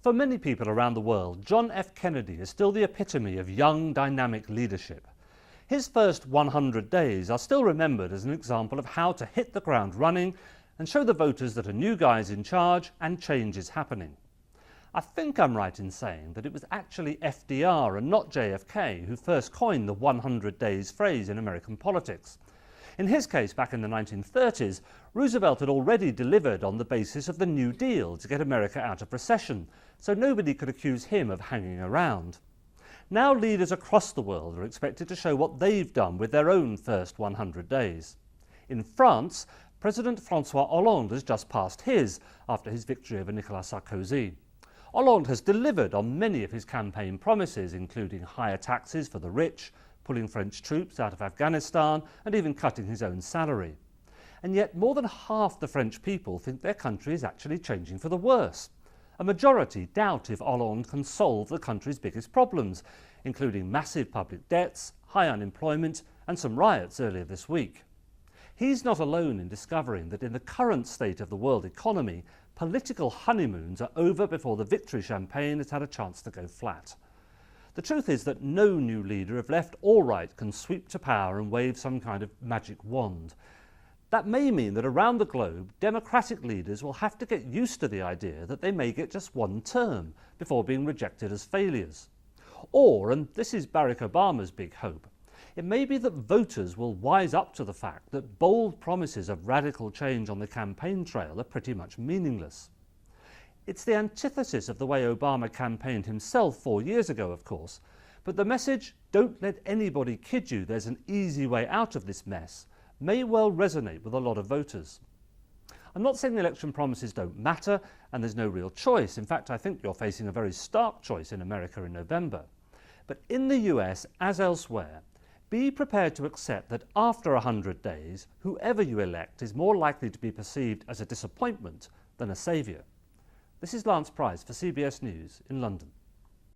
For many people around the world, John F. Kennedy is still the epitome of young, dynamic leadership. His first 100 days are still remembered as an example of how to hit the ground running and show the voters that a new guy is in charge and change is happening. I think I'm right in saying that it was actually FDR and not JFK who first coined the 100 days phrase in American politics. In his case, back in the 1930s, Roosevelt had already delivered on the basis of the New Deal to get America out of recession, so nobody could accuse him of hanging around. Now leaders across the world are expected to show what they've done with their own first 100 days. In France, President François Hollande has just passed his after his victory over Nicolas Sarkozy. Hollande has delivered on many of his campaign promises, including higher taxes for the rich, pulling French troops out of Afghanistan and even cutting his own salary. And yet more than half the French people think their country is actually changing for the worse. A majority doubt if Hollande can solve the country's biggest problems, including massive public debts, high unemployment and some riots earlier this week. He's not alone in discovering that in the current state of the world economy, political honeymoons are over before the victory champagne has had a chance to go flat. The truth is that no new leader, if left all right, can sweep to power and wave some kind of magic wand. That may mean that around the globe, democratic leaders will have to get used to the idea that they may get just one term before being rejected as failures. Or, and this is Barack Obama's big hope, it may be that voters will wise up to the fact that bold promises of radical change on the campaign trail are pretty much meaningless. It's the antithesis of the way Obama campaigned himself 4 years ago, of course, but the message, "Don't let anybody kid you, there's an easy way out of this mess," may well resonate with a lot of voters. I'm not saying the election promises don't matter and there's no real choice. In fact, I think you're facing a very stark choice in America in November. But in the US, as elsewhere, be prepared to accept that after 100 days, whoever you elect is more likely to be perceived as a disappointment than a saviour. This is Lance Price for CBS News in London.